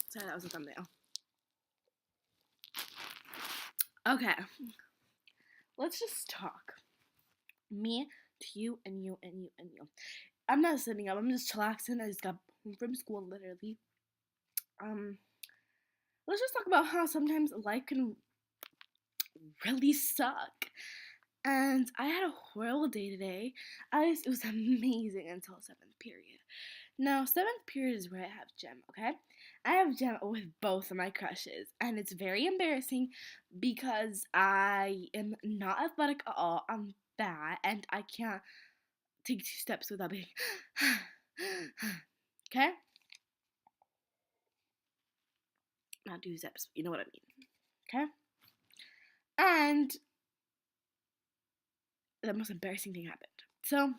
so that was a thumbnail. Okay, let's just talk. Me to you and you and you and you. I'm not sitting up. I'm just chillaxing. I just got home from school, literally. Let's just talk about how sometimes life can really suck. And I had a horrible day today. It was amazing until 7th period. Now, 7th period is where I have gem, okay? I have gem with both of my crushes, and it's very embarrassing because I am not athletic at all. I'm bad, and I can't take 2 steps without being okay? Not 2 steps, you know what I mean, okay? And the most embarrassing thing happened. So,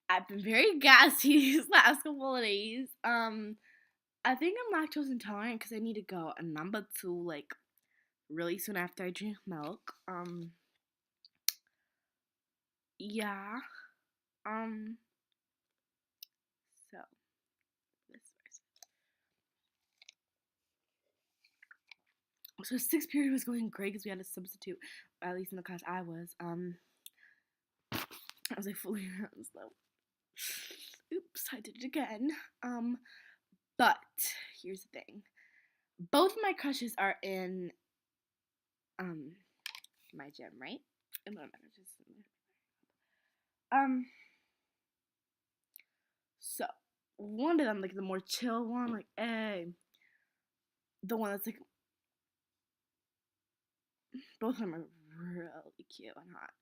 I've been very gassy these last couple of days. I think I'm lactose intolerant because I need to go. And number 2, like, really soon after I drink milk. Yeah. So, this first. So 6th period was going great because we had a substitute, at least in the class I was. I was like fooling around slow. Oops, I did it again. But here's the thing. Both of my crushes are in my gym, right? So one of them, like the more chill one, like the one that's like both of them are really cute and hot.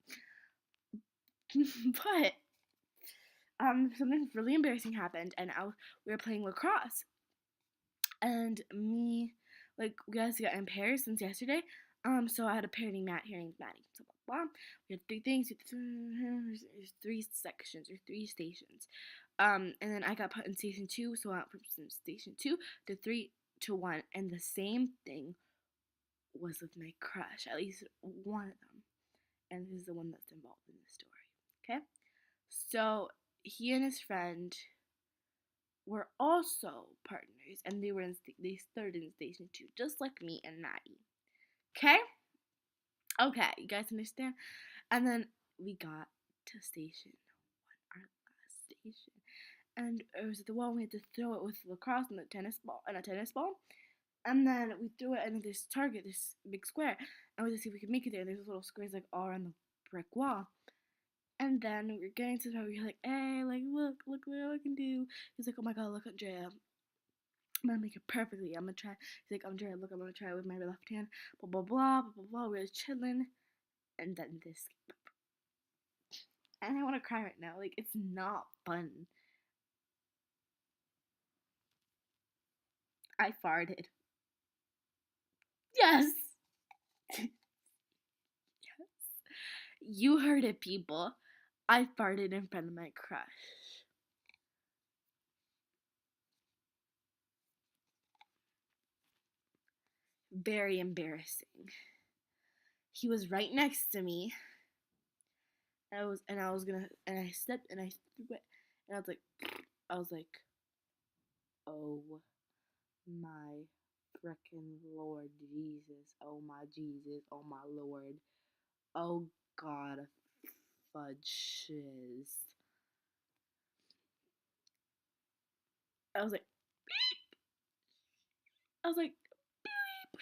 But something really embarrassing happened, and we were playing lacrosse, and me, like, we guys got in pairs since yesterday. So I had a pair named Matt here, named Maddie. So blah blah. We had 3 things. There's 3 sections or 3 stations. And then I got put in station 2, so I went from station 2 to 3 to 1, and the same thing was with my crush, at least one of them. And this is the one that's involved in the story. Okay? So he and his friend were also partners, and they started in station 2, just like me and Maddie. Okay? Okay, you guys understand? And then we got to station 1, our last station. And it was at the wall, we had to throw it with lacrosse and a tennis ball. And then we threw it in this target, this big square, and we had to see if we could make it there. There's little squares like all around the brick wall. And then we were getting to the part where you're like, hey, like, look what I can do. He's like, oh my god, look, Andrea. I'm gonna make it perfectly. I'm gonna try. He's like, Andrea, look, I'm gonna try it with my left hand. Blah, blah, blah, blah, blah, blah. We're chilling. And then this. And I wanna cry right now. Like, it's not fun. I farted. Yes! Yes. You heard it, people. I farted in front of my crush. Very embarrassing. He was right next to me. And I stepped and I threw it, and I was like, oh my frickin' Lord Jesus, oh my Jesus, oh my Lord, oh God, fudge shiz. I was like, beep. I was like, beep.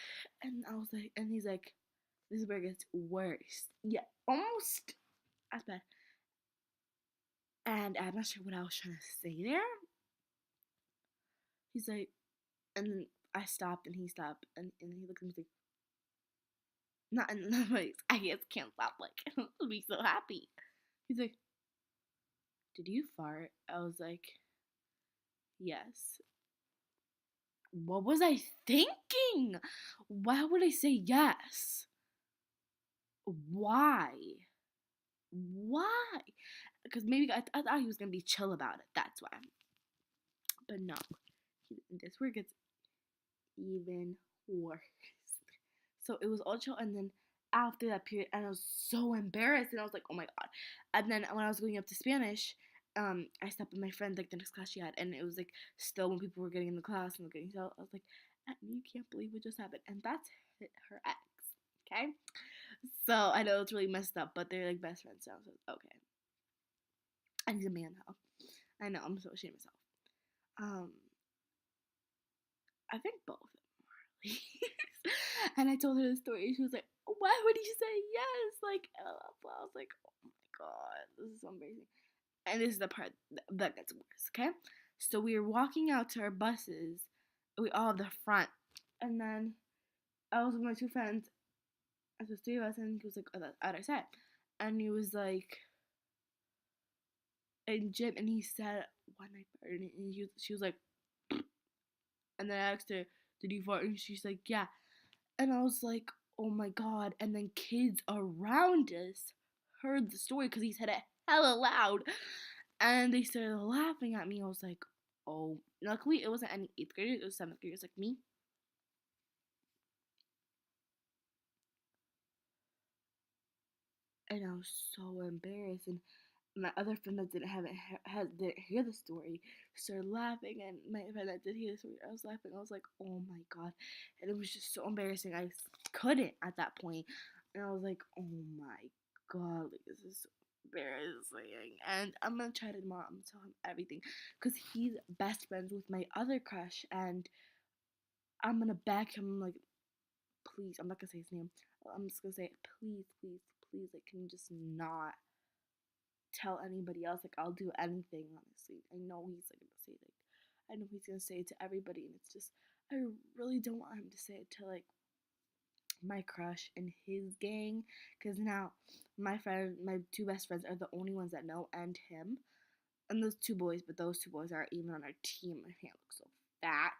And he's like, this is where it gets worse. Yeah, almost as bad. And I'm not sure what I was trying to say there. He's like, and then I stopped and he stopped and he looked at me like, not in the face. I just can't stop, like, I'll be so happy. He's like, did you fart? I was like, yes. What was I thinking? Why would I say yes? Why? Why? Because maybe I thought he was gonna be chill about it. That's why. But no, this where it gets even worse. So it was all chill, and then after that period, and I was so embarrassed, and I was like, oh my god. And then when I was going up to Spanish, I stepped on my friend like the next class she had, and it was like still when people were getting in the class and getting so I was like, you can't believe what just happened, and that's her ex. Okay, so I know it's really messed up, but they're like best friends now, so it's okay. And he's a man now. I know, I'm so ashamed of myself. Um, I think both of them are. And I told her the story. She was like, "Why would you say yes?" Like, I was like, "Oh my god, this is so embarrassing." And this is the part that gets worse. Okay, so we were walking out to our buses. We all have the front, and then I was with my two friends. It was three of us, and he was like at our side, and he was like in gym, and he said one night farted, and she was like, and then I asked her, "Did you fart?" And she's like, "Yeah." And I was like, "Oh my god." And then kids around us heard the story because he said it hella loud. And they started laughing at me. I was like, oh. Luckily, it wasn't any 8th graders, it was 7th graders like me. And I was so embarrassed. And my other friend that didn't hear the story started laughing. And my friend that did hear the story, I was laughing. I was like, oh my god. And it was just so embarrassing. I couldn't at that point. And I was like, oh my god, like this is so embarrassing. And I'm gonna try to tomorrow. I'm gonna tell him everything because he's best friends with my other crush, and I'm gonna beg him like, please. I'm not gonna say his name. I'm just gonna say, please, please, please. Like, can you just not tell anybody else? Like, I'll do anything. Honestly, I know he's like gonna say like, I know he's gonna say it to everybody, and it's just I really don't want him to say it to like my crush and his gang, because now my two best friends are the only ones that know, and him, and those two boys. But those two boys aren't even on our team. My hand looks so fat,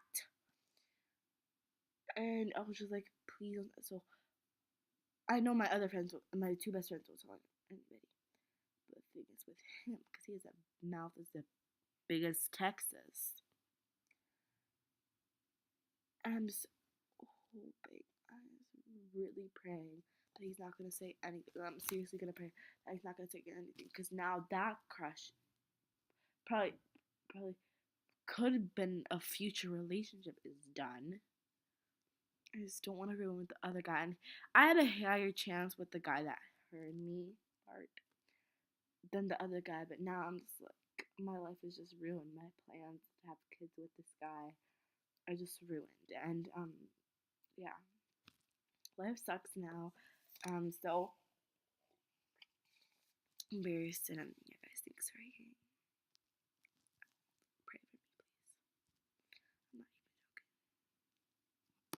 and I was just like, please. So I know my other friends, my two best friends, won't tell anybody. But the thing is with him, because he has that mouth as the big as Texas. And I'm just hoping, I'm really praying that he's not gonna say anything. I'm seriously gonna pray that he's not gonna say anything, because now that crush probably could have been a future relationship is done. I just don't want to ruin with the other guy. And I had a higher chance with the guy that heard me part than the other guy, but now I'm just like, my life is just ruined. My plans to have kids with this guy are just ruined. And yeah, life sucks now. So embarrassed, and